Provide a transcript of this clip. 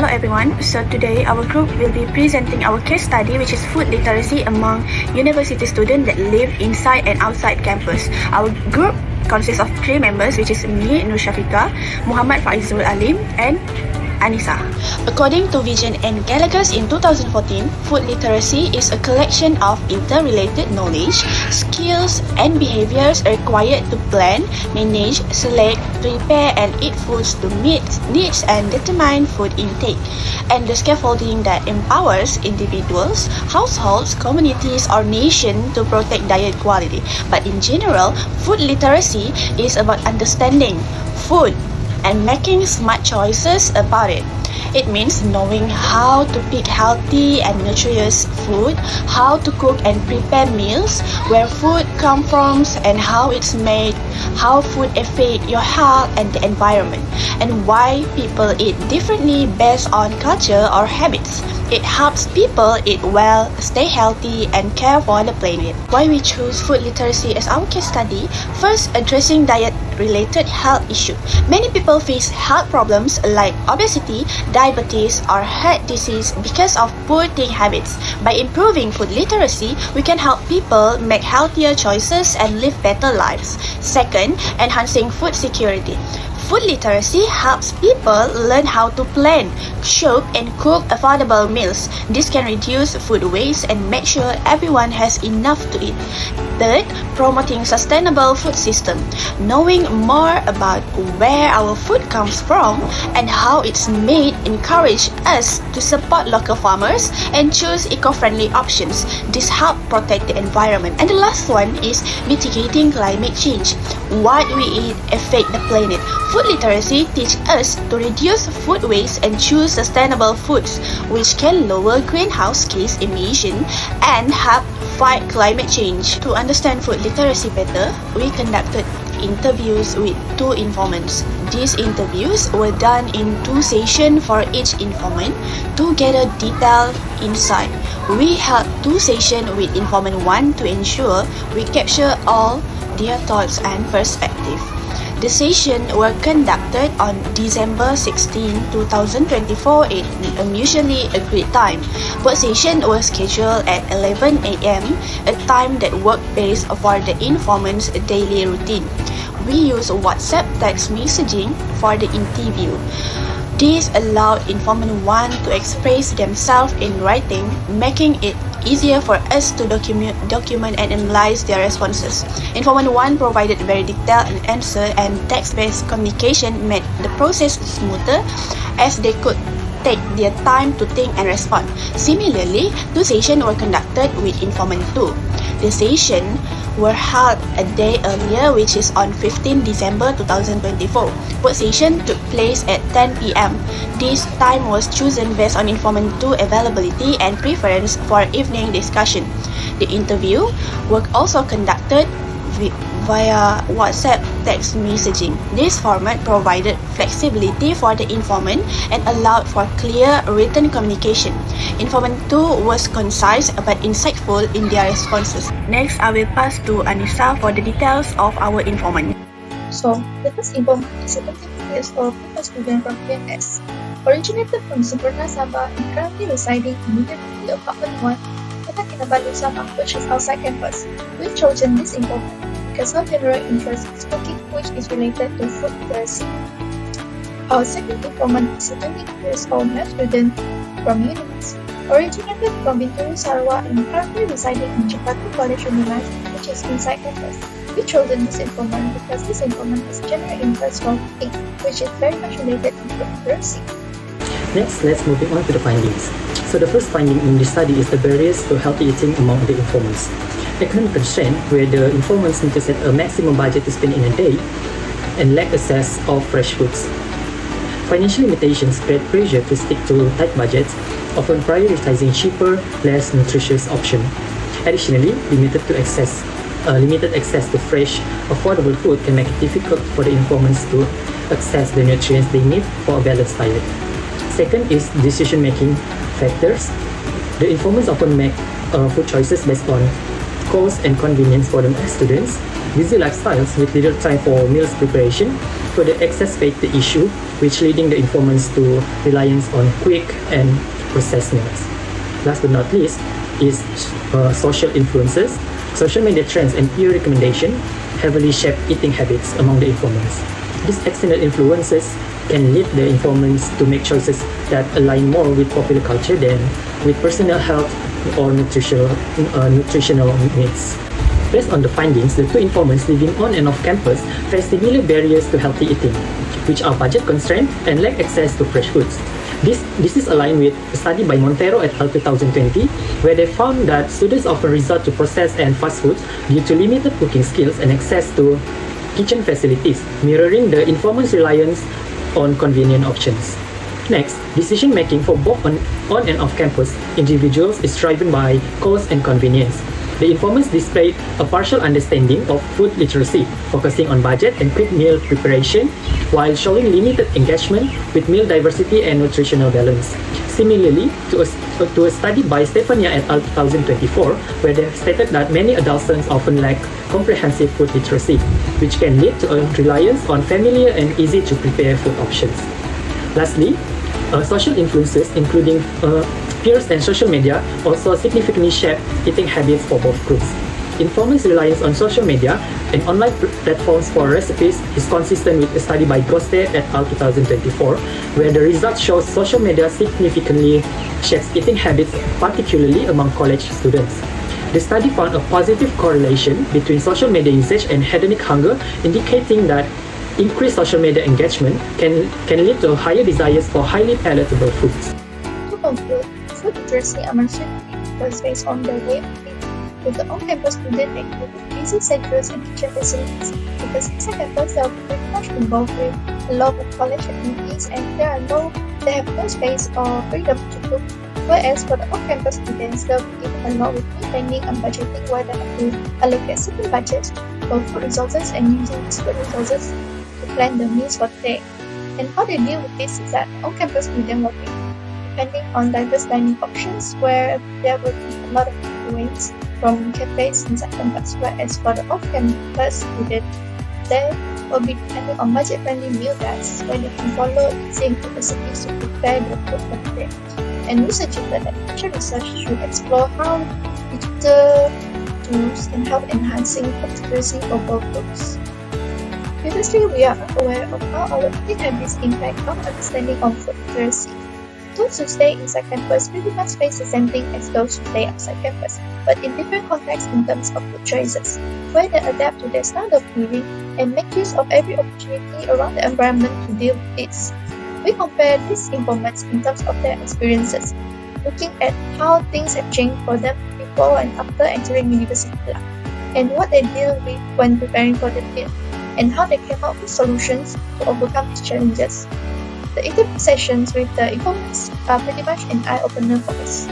Hello everyone, so today our group will be presenting our case study, which is food literacy among university students that live inside and outside campus. Our group consists of 3 members, which is me, Nur Shafika, Muhammad Faizul Alim and Anissa. According to Vision and Gallagher in 2014, food literacy is a collection of interrelated knowledge, skills, and behaviors required to plan, manage, select, prepare, and eat foods to meet needs and determine food intake, and the scaffolding that empowers individuals, households, communities, or nations to protect diet quality. But in general, food literacy is about understanding food and making smart choices about it. It means knowing how to pick healthy and nutritious food, how to cook and prepare meals, where food comes from and how it's made, how food affects your health and the environment, and why people eat differently based on culture or habits. It helps people eat well, stay healthy, and care for the planet. Why we choose food literacy as our case study? First, addressing diet-related health issues. Many people face health problems like obesity, diabetes, or heart disease because of poor eating habits. By improving food literacy, we can help people make healthier choices and live better lives. Second, enhancing food security. Food literacy helps people learn how to plan, shop, and cook affordable meals. This can reduce food waste and make sure everyone has enough to eat. Third, promoting sustainable food system. Knowing more about where our food comes from and how it's made encourage us to support local farmers and choose eco-friendly options. This helps protect the environment. And the last one is mitigating climate change. What we eat affects the planet. Food literacy teaches us to reduce food waste and choose sustainable foods, which can lower greenhouse gas emissions and help fight climate change. To understand food literacy better, we conducted interviews with 2 informants. These interviews were done in 2 sessions for each informant to gather detailed insight. We held 2 sessions with informant 1 to ensure we capture all their thoughts and perspective. The sessions were conducted on December 16, 2024 at a mutually agreed time. Both sessions were scheduled at 11 a.m., a time that worked best for the informant's daily routine. We use WhatsApp text messaging for the interview. This allowed informant 1 to express themselves in writing, making it easier for us to document and analyze their responses. Informant 1 provided very detailed answer, and text-based communication made the process smoother as they could take their time to think and respond. Similarly, 2 sessions were conducted with informant 2. The sessions were held a day earlier, which is on 15 December 2024. Both sessions took place at 10 p.m. This time was chosen based on informant 2 availability and preference for evening discussion. The interview was also conducted via WhatsApp text messaging. This format provided flexibility for the informant and allowed for clear written communication. Informant 2 was concise but insightful in their responses. Next, I will pass to Anissa for the details of our informant. So, the first informant is a 22 years old female student from PNS. Originated from Sukarna, Sabah and currently residing in University Apartment 1, Kota Kinabalu, Sabah, which is outside campus. We've chosen this informant because her general interest is cooking, which is related to food literacy. Our second informant is a 22 years old male student from UNIMAS. Originated from Bintulu, Sarawak and currently residing in Jakarta College UNIMAS, which is inside campus. We chosen this informant because this informant has general interest from cooking, which is very much related to food literacy. Next, let's move on to the findings. So the first finding in this study is the barriers to healthy eating among the informants. Economic constraint, where the informants need to set a maximum budget to spend in a day and lack access of fresh foods. Financial limitations create pressure to stick to tight budgets, often prioritizing cheaper, less nutritious options. Additionally, limited access to fresh, affordable food can make it difficult for the informants to access the nutrients they need for a balanced diet. Second is decision-making factors. The informants often make food choices based on cost and convenience for them as students, busy lifestyles with little time for meals preparation, further exacerbate the issue, which leading the informants to reliance on quick and processed meals. Last but not least is social influences. Social media trends and peer recommendation heavily shape eating habits among the informants. These external influences can lead the informants to make choices that align more with popular culture than with personal health or nutritional needs. Based on the findings, the two informants living on and off campus face similar barriers to healthy eating, which are budget constraints and lack access to fresh foods. This is aligned with a study by Montero et al. 2020, where they found that students often resort to processed and fast foods due to limited cooking skills and access to kitchen facilities, mirroring the informant's reliance on convenient options. Next, decision-making for both on and off-campus individuals is driven by cost and convenience. The informants displayed a partial understanding of food literacy, focusing on budget and quick meal preparation, while showing limited engagement with meal diversity and nutritional balance. Similarly, to a study by Stefania et al. 2024, where they stated that many adolescents often lack comprehensive food literacy, which can lead to a reliance on familiar and easy-to-prepare food options. Lastly, social influences, including peers and social media, also significantly shape eating habits for both groups. Informants' reliance on social media and online platforms for recipes is consistent with a study by Goste et al. 2024, where the results show social media significantly shapes eating habits, particularly among college students. The study found a positive correlation between social media usage and hedonic hunger, indicating that increased social media engagement can lead to higher desires for highly palatable foods. To conclude, food literacy among students was based on their way of eating, with the on-campus student including busy schedules and kitchen facilities, because inside campus they are pretty much involved with a lot of college activities and they have no space or freedom to cook. Whereas for the on-campus students, they'll be given a lot with meal planning and budgeting, where they have to allocate certain budgets for food resources and using these food resources to plan the meals for the day. And how they deal with this is that on-campus students will be depending on diverse dining options, where there will be a lot of takeaways from cafes inside campus, whereas for the off-campus student, they will be depending on budget-friendly meal guides, where they can follow eating recipes to prepare the food for the day. And we suggested that future research should explore how digital tools can help enhancing food literacy for both groups. Previously, we are aware of how our eating habits impact our understanding of food literacy. Those who stay inside campus pretty much face the same thing as those who stay outside campus, but in different contexts in terms of food choices, where they adapt to their style of living and make use of every opportunity around the environment to deal with this. We compare these informants in terms of their experiences, looking at how things have changed for them before and after entering university life, and what they deal with when preparing for the field, and how they came up with solutions to overcome these challenges. The interview sessions with the informants are pretty much an eye-opener for us.